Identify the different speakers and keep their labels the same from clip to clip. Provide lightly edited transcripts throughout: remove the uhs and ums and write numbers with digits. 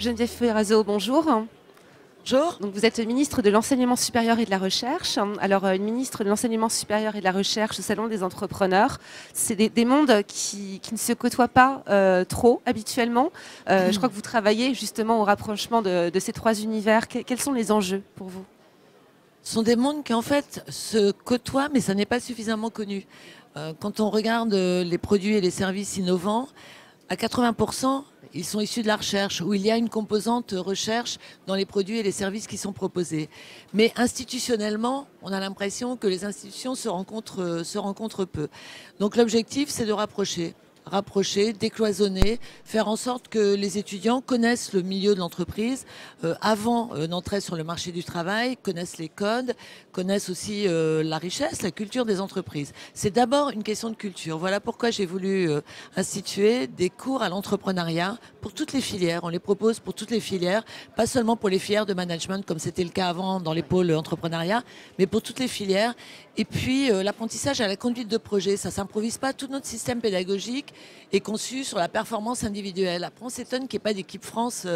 Speaker 1: Geneviève Ferrazzo, bonjour.
Speaker 2: Bonjour.
Speaker 1: Donc, vous êtes ministre de l'Enseignement supérieur et de la Recherche. Alors, une ministre de l'Enseignement supérieur et de la Recherche au Salon des entrepreneurs, c'est des mondes qui ne se côtoient pas trop habituellement. Je crois que vous travaillez justement au rapprochement de ces trois univers. Quels sont les enjeux pour vous?
Speaker 2: Ce sont des mondes qui en fait se côtoient, mais ça n'est pas suffisamment connu. Quand on regarde les produits et les services innovants, à 80%, ils sont issus de la recherche, où il y a une composante recherche dans les produits et les services qui sont proposés. Mais institutionnellement, on a l'impression que les institutions se rencontrent peu. Donc l'objectif, c'est de rapprocher, décloisonner, faire en sorte que les étudiants connaissent le milieu de l'entreprise avant d'entrer sur le marché du travail, connaissent les codes, connaissent aussi la richesse, la culture des entreprises. C'est d'abord une question de culture. Voilà pourquoi j'ai voulu instituer des cours à l'entrepreneuriat pour toutes les filières. On les propose pour toutes les filières, pas seulement pour les filières de management comme c'était le cas avant dans les pôles entrepreneuriat, mais pour toutes les filières. Et puis l'apprentissage à la conduite de projet, ça s'improvise pas. Tout notre système pédagogique est conçu sur la performance individuelle. Après, on s'étonne qu'il n'y ait pas d'équipe France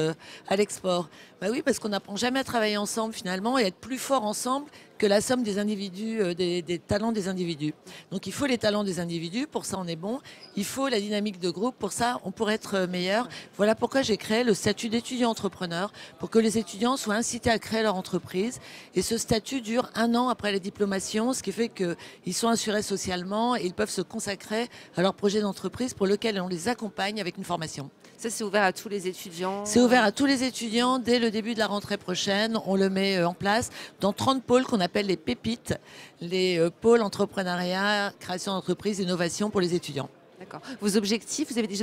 Speaker 2: à l'export. Bah oui, parce qu'on n'apprend jamais à travailler ensemble finalement et être plus fort ensemble que la somme des individus, des talents des individus. Donc il faut les talents des individus, pour ça on est bon. Il faut la dynamique de groupe, pour ça on pourrait être meilleur. Voilà pourquoi j'ai créé le statut d'étudiant entrepreneur, pour que les étudiants soient incités à créer leur entreprise. Et ce statut dure 1 an après la diplomation, ce qui fait qu'ils sont assurés socialement et ils peuvent se consacrer à leur projet d'entreprise pour lequel on les accompagne avec une formation.
Speaker 1: Ça, c'est ouvert à tous les étudiants?
Speaker 2: C'est ouvert à tous les étudiants dès le début de la rentrée prochaine. On le met en place dans 30 pôles qu'on appelle les pépites, les pôles entrepreneuriat, création d'entreprise, innovation pour les étudiants.
Speaker 1: D'accord. Vos objectifs, vous avez des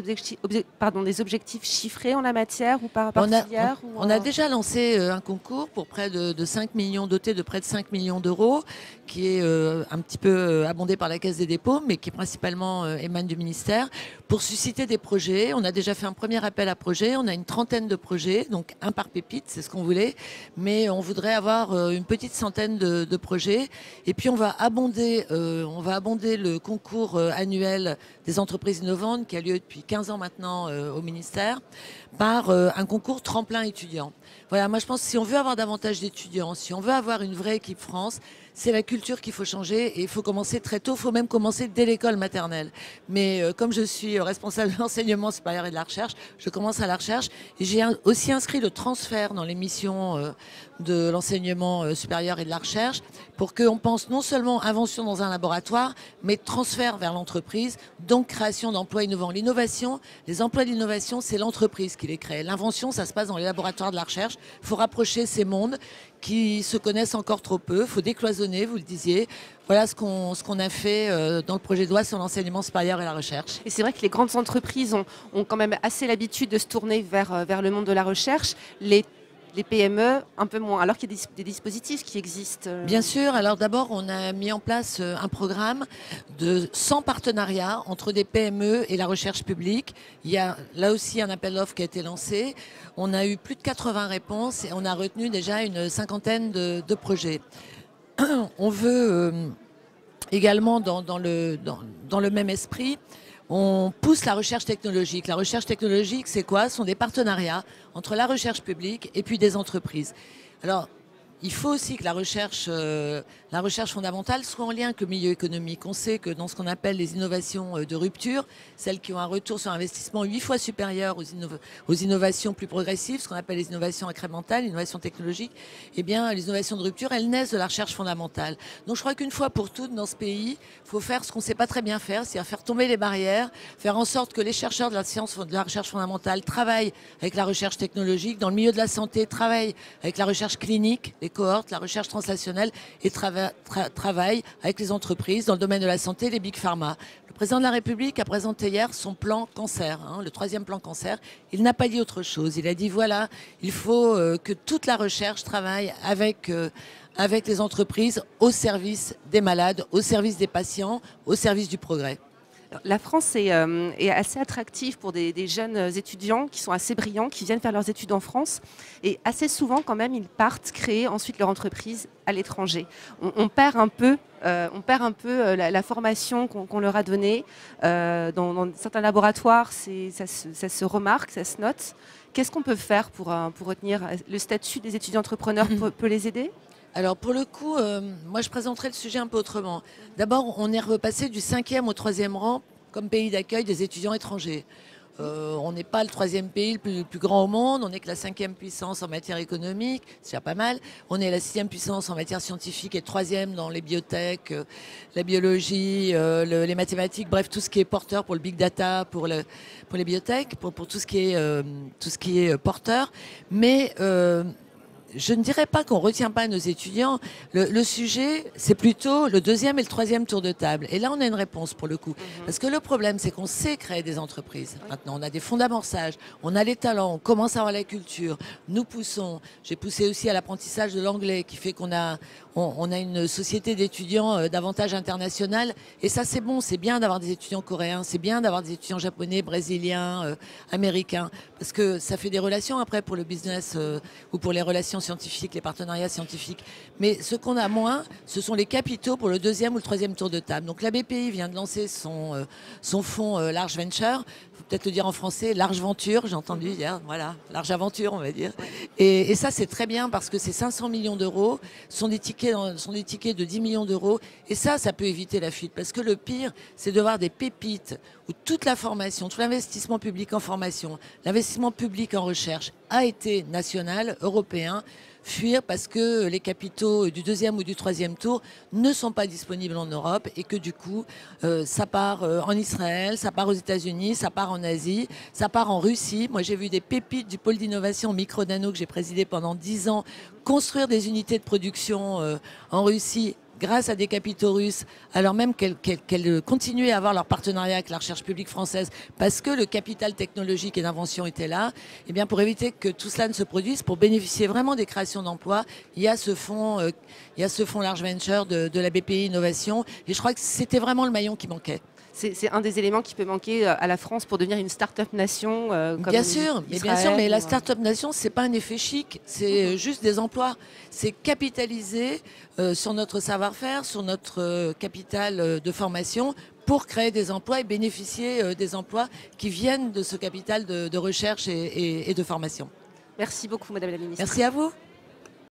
Speaker 1: objectifs chiffrés en la matière ou par filière
Speaker 2: on a déjà lancé un concours pour près de 5 millions, doté de près de 5 millions d'euros, qui est un petit peu abondé par la Caisse des dépôts, mais qui principalement émane du ministère, pour susciter des projets. On a déjà fait un premier appel à projets, on a une 30aine de projets, donc un par pépite, c'est ce qu'on voulait, mais on voudrait avoir une petite centaine de projets. Et puis on va abonder le concours annuel des entreprises innovantes, qui a lieu depuis 15 ans maintenant au ministère, par un concours tremplin étudiant. Voilà, moi je pense que si on veut avoir davantage d'étudiants, si on veut avoir une vraie équipe France, c'est la culture qu'il faut changer et il faut commencer très tôt, il faut même commencer dès l'école maternelle. Mais comme je suis responsable de l'enseignement supérieur et de la recherche, je commence à la recherche et j'ai aussi inscrit le transfert dans les missions de l'enseignement supérieur et de la recherche pour qu'on pense non seulement invention dans un laboratoire, mais transfert vers l'entreprise, donc création d'emplois innovants. L'innovation, les emplois d'innovation, c'est l'entreprise qui les crée. L'invention, ça se passe dans les laboratoires de la recherche. Il faut rapprocher ces mondes qui se connaissent encore trop peu. Il faut décloisonner, vous le disiez. Voilà ce qu'on a fait dans le projet de loi sur l'enseignement supérieur et la recherche.
Speaker 1: Et c'est vrai que les grandes entreprises ont quand même assez l'habitude de se tourner vers le monde de la recherche. Les PME, un peu moins, alors qu'il y a des dispositifs qui existent.
Speaker 2: Bien sûr. Alors d'abord, on a mis en place un programme de 100 partenariats entre des PME et la recherche publique. Il y a là aussi un appel d'offres qui a été lancé. On a eu plus de 80 réponses et on a retenu déjà une 50aine de projets. On veut également, dans le même esprit, on pousse la recherche technologique. La recherche technologique, c'est quoi? Ce sont des partenariats entre la recherche publique et puis des entreprises. Alors, il faut aussi que la recherche fondamentale soit en lien avec le milieu économique. On sait que dans ce qu'on appelle les innovations de rupture, celles qui ont un retour sur investissement 8 fois supérieur aux innovations plus progressives, ce qu'on appelle les innovations incrémentales, l'innovation technologique, eh bien, les innovations de rupture, elles naissent de la recherche fondamentale. Donc, je crois qu'une fois pour toutes, dans ce pays, il faut faire ce qu'on ne sait pas très bien faire, c'est-à-dire faire tomber les barrières, faire en sorte que les chercheurs de la recherche fondamentale travaillent avec la recherche technologique, dans le milieu de la santé, travaillent avec la recherche clinique, les cohortes, la recherche translationnelle et travaille avec les entreprises dans le domaine de la santé, les big pharma. Le président de la République a présenté hier son plan cancer, le 3e plan cancer. Il n'a pas dit autre chose. Il a dit voilà, il faut que toute la recherche travaille avec les entreprises au service des malades, au service des patients, au service du progrès.
Speaker 1: La France est assez attractive pour des jeunes étudiants qui sont assez brillants, qui viennent faire leurs études en France. Et assez souvent, quand même, ils partent créer ensuite leur entreprise à l'étranger. On perd un peu, la formation qu'on leur a donnée. Dans certains laboratoires, ça se remarque, ça se note. Qu'est-ce qu'on peut faire pour retenir le statut des étudiants entrepreneurs peut les aider?
Speaker 2: Alors pour le coup, moi je présenterai le sujet un peu autrement. D'abord, on est repassé du 5e au 3e rang comme pays d'accueil des étudiants étrangers. On n'est pas le 3e pays le plus grand au monde, on n'est que la 5e puissance en matière économique, c'est déjà pas mal. On est la 6e puissance en matière scientifique et 3e dans les biotech, la biologie, les mathématiques, bref, tout ce qui est porteur pour le big data, pour les biotech, pour tout ce qui est porteur. Mais je ne dirais pas qu'on ne retient pas nos étudiants. Le sujet, c'est plutôt le 2e et le 3e tour de table. Et là, on a une réponse pour le coup. Parce que le problème, c'est qu'on sait créer des entreprises. Maintenant, on a des fonds d'amorçage, on a les talents, on commence à avoir la culture. Nous poussons. J'ai poussé aussi à l'apprentissage de l'anglais, qui fait qu'on a une société d'étudiants davantage internationale. Et ça, c'est bon. C'est bien d'avoir des étudiants coréens. C'est bien d'avoir des étudiants japonais, brésiliens, américains. Parce que ça fait des relations après pour le business ou pour les relations scientifiques, les partenariats scientifiques. Mais ce qu'on a moins, ce sont les capitaux pour le 2e ou le 3e tour de table. Donc la BPI vient de lancer son fonds Large Venture. Il faut peut-être le dire en français, Large Venture, j'ai entendu hier. Voilà, Large Aventure, on va dire. Et ça, c'est très bien parce que ces 500 millions d'euros sont des tickets de 10 millions d'euros. Et ça peut éviter la fuite. Parce que le pire, c'est de voir des pépites où toute la formation, tout l'investissement public en formation, l'investissement public en recherche a été national, européen, fuir parce que les capitaux du 2e ou du 3e tour ne sont pas disponibles en Europe et que du coup, ça part en Israël, ça part aux États-Unis, ça part en Asie, ça part en Russie. Moi, j'ai vu des pépites du pôle d'innovation micro-nano que j'ai présidé pendant 10 ans construire des unités de production en Russie grâce à des capitaux russes, alors même qu'elles continuaient à avoir leur partenariat avec la recherche publique française, parce que le capital technologique et d'invention était là, et bien pour éviter que tout cela ne se produise, pour bénéficier vraiment des créations d'emplois, il y a ce fonds Large Venture de la BPI Innovation, et je crois que c'était vraiment le maillon qui manquait.
Speaker 1: C'est un des éléments qui peut manquer à la France pour devenir une start-up nation. Comme
Speaker 2: bien sûr, mais la start-up nation, c'est pas un effet chic, c'est juste des emplois. C'est capitaliser sur notre savoir-faire, sur notre capital de formation pour créer des emplois et bénéficier des emplois qui viennent de ce capital de recherche et de formation.
Speaker 1: Merci beaucoup, Madame la Ministre.
Speaker 2: Merci à vous.